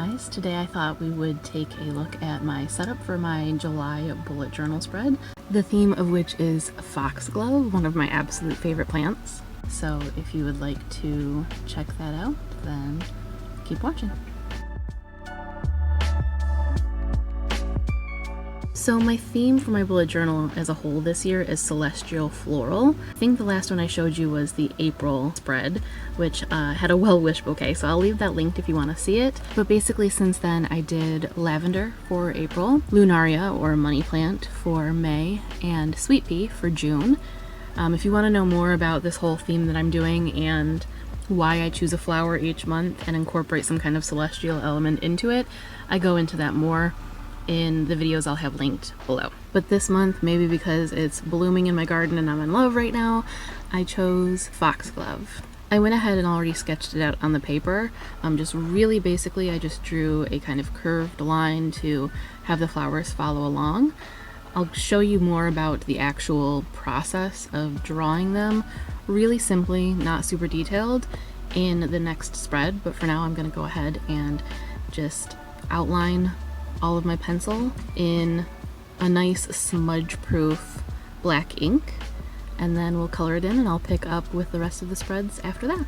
guys, today I thought we would take a look at my setup for my July bullet journal spread, the theme of which is foxglove, one of my absolute favorite plants. So if you would like to check that out, then keep watching. So my theme for my bullet journal as a whole this year is celestial floral. I think the last one I showed you was the April spread, which had a well-wish bouquet, so I'll leave that linked if you want to see it. But basically since then I did lavender for April, lunaria or money plant for May, and sweet pea for June. If you want to know more about this whole theme that I'm doing and why I choose a flower each month and incorporate some kind of celestial element into it, I go into that more in the videos I'll have linked below. But this month, maybe because it's blooming in my garden and I'm in love right now, I chose foxglove. I went ahead and already sketched it out on the paper. Just really basically I just drew a kind of curved line to have the flowers follow along. I'll show you more about the actual process of drawing them, really simply, not super detailed, in the next spread, but for now I'm going to go ahead and just outline all of my pencil in a nice smudge-proof black ink, and then we'll color it in and I'll pick up with the rest of the spreads after that.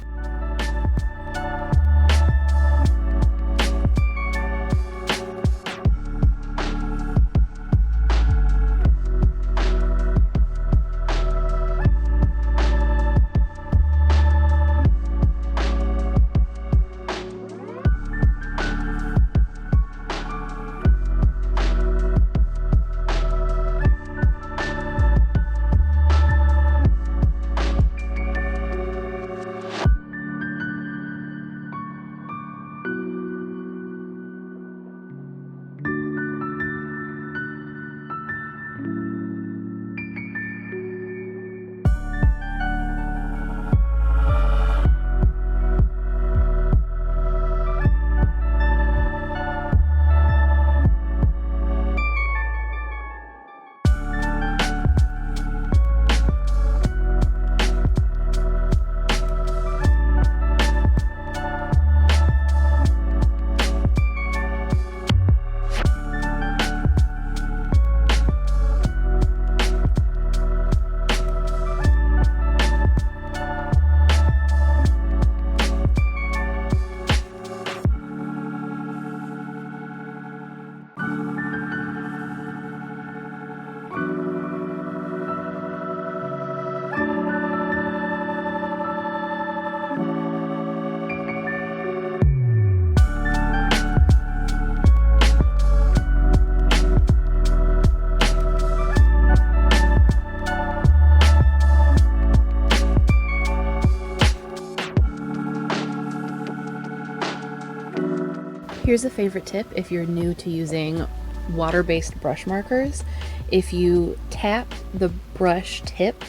Here's a favorite tip if you're new to using water-based brush markers. If you tap the brush tip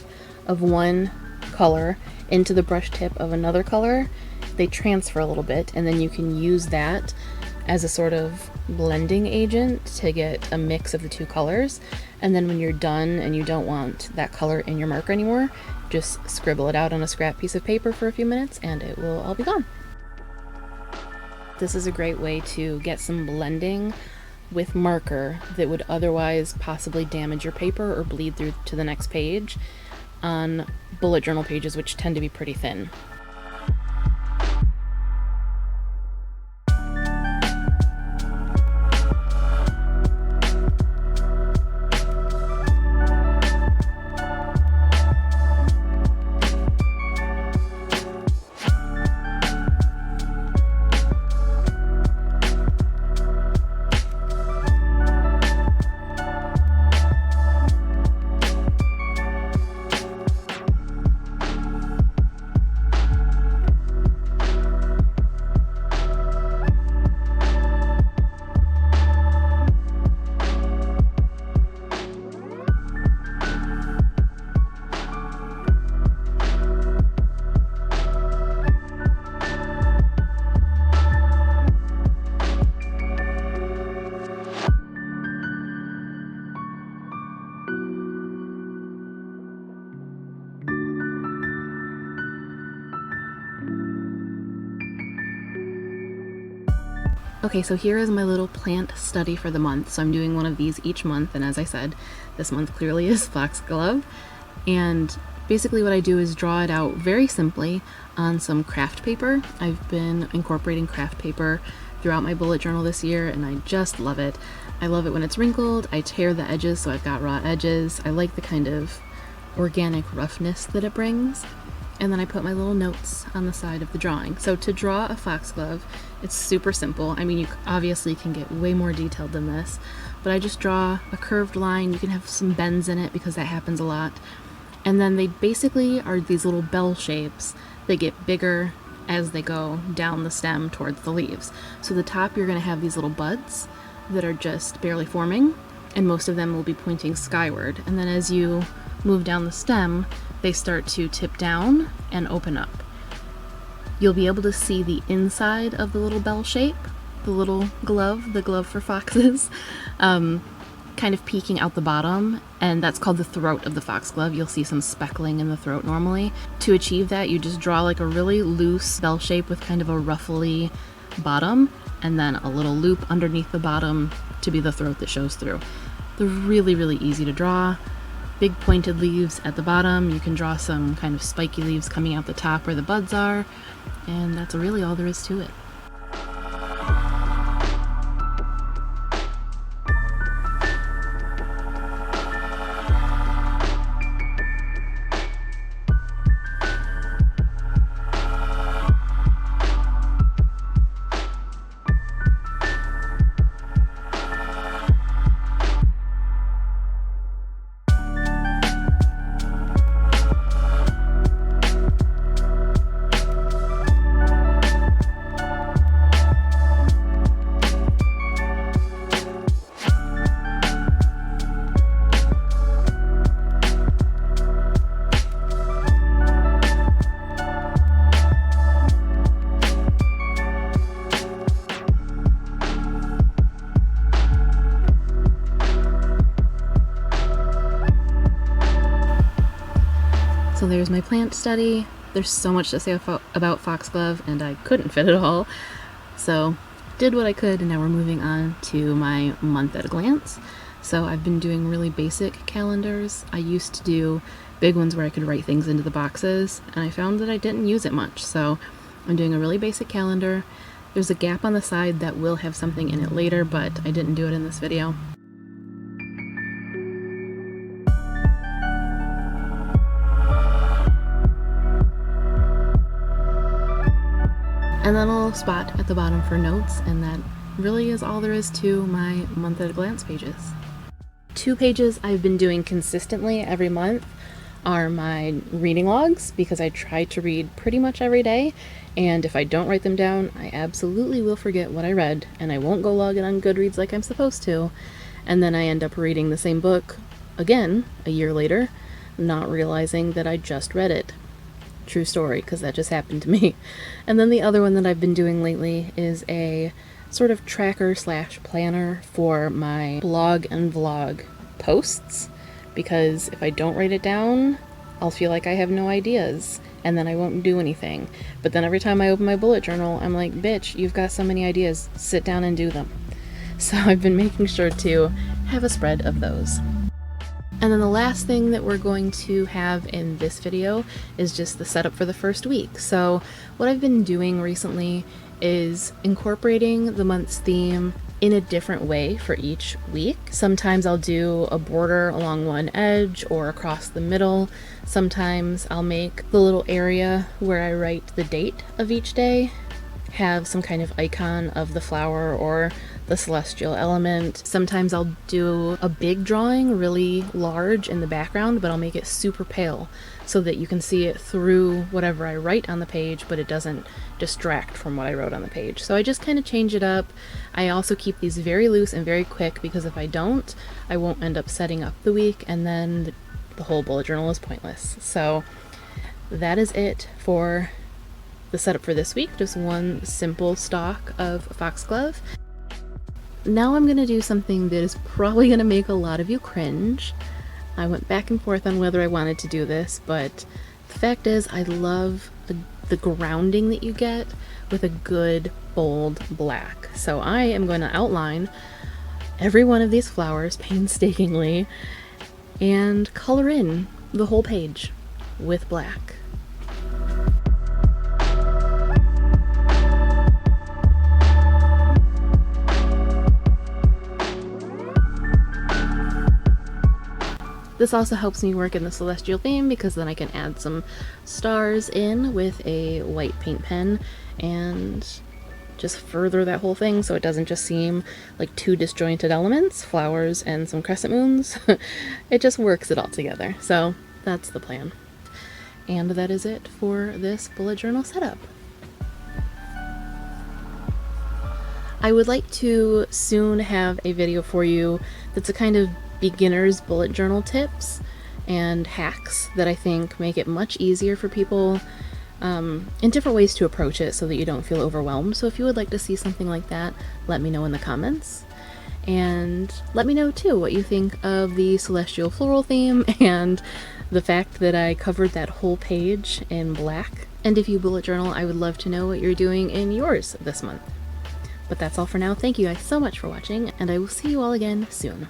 of one color into the brush tip of another color, they transfer a little bit, and then you can use that as a sort of blending agent to get a mix of the two colors. And then when you're done and you don't want that color in your marker anymore, just scribble it out on a scrap piece of paper for a few minutes and it will all be gone. This is a great way to get some blending with marker that would otherwise possibly damage your paper or bleed through to the next page on bullet journal pages, which tend to be pretty thin. Okay, so here is my little plant study for the month. So I'm doing one of these each month, and as I said, this month clearly is Foxglove. And basically what I do is draw it out very simply on some craft paper. I've been incorporating craft paper throughout my bullet journal this year, and I just love it. I love it when it's wrinkled. I tear the edges so I've got raw edges. I like the kind of organic roughness that it brings. And then I put my little notes on the side of the drawing. So to draw a foxglove, it's super simple. I mean, you obviously can get way more detailed than this, but I just draw a curved line. You can have some bends in it because that happens a lot. And then they basically are these little bell shapes that get bigger as they go down the stem towards the leaves. So the top, you're going to have these little buds that are just barely forming, and most of them will be pointing skyward. And then as you move down the stem, they start to tip down and open up. You'll be able to see the inside of the little bell shape, the little glove, the glove for foxes, kind of peeking out the bottom, and that's called the throat of the foxglove. You'll see some speckling in the throat normally. To achieve that, you just draw like a really loose bell shape with kind of a ruffly bottom, and then a little loop underneath the bottom to be the throat that shows through. They're really, really easy to draw. Big pointed leaves at the bottom. You can draw some kind of spiky leaves coming out the top where the buds are, and that's really all there is to it. So there's my plant study. There's so much to say about foxglove, and I couldn't fit it all. So did what I could, and now we're moving on to my month at a glance. So I've been doing really basic calendars. I used to do big ones where I could write things into the boxes, and I found that I didn't use it much. So I'm doing a really basic calendar. There's a gap on the side that will have something in it later, but I didn't do it in this video. And then a little spot at the bottom for notes, and that really is all there is to my month at a glance pages. 2 pages I've been doing consistently every month are my reading logs, because I try to read pretty much every day, and if I don't write them down, I absolutely will forget what I read, and I won't go log it on Goodreads like I'm supposed to, and then I end up reading the same book again a year later, not realizing that I just read it. True story, because that just happened to me. And then the other one that I've been doing lately is a sort of tracker / planner for my blog and vlog posts, because if I don't write it down, I'll feel like I have no ideas, and then I won't do anything. But then every time I open my bullet journal, I'm like, bitch, you've got so many ideas, sit down and do them. So I've been making sure to have a spread of those. And then the last thing that we're going to have in this video is just the setup for the first week. So what I've been doing recently is incorporating the month's theme in a different way for each week. Sometimes I'll do a border along one edge or across the middle. Sometimes I'll make the little area where I write the date of each day have some kind of icon of the flower or the celestial element. Sometimes I'll do a big drawing really large in the background, but I'll make it super pale so that you can see it through whatever I write on the page, but it doesn't distract from what I wrote on the page. So I just kind of change it up. I also keep these very loose and very quick, because if I don't, I won't end up setting up the week, and then the whole bullet journal is pointless. So that is it for the setup for this week. Just one simple stalk of foxglove. Now I'm gonna do something that is probably gonna make a lot of you cringe. I went back and forth on whether I wanted to do this, but the fact is I love a the grounding that you get with a good bold black. So I am going to outline every one of these flowers painstakingly and color in the whole page with black. This also helps me work in the celestial theme because then I can add some stars in with a white paint pen and just further that whole thing so it doesn't just seem like two disjointed elements, flowers and some crescent moons. It just works it all together. So that's the plan. And that is it for this bullet journal setup. I would like to soon have a video for you that's a kind of beginner's bullet journal tips and hacks that I think make it much easier for people in different ways to approach it so that you don't feel overwhelmed. So if you would like to see something like that, let me know in the comments. And let me know too what you think of the celestial floral theme and the fact that I covered that whole page in black. And if you bullet journal, I would love to know what you're doing in yours this month. But that's all for now. Thank you guys so much for watching, and I will see you all again soon.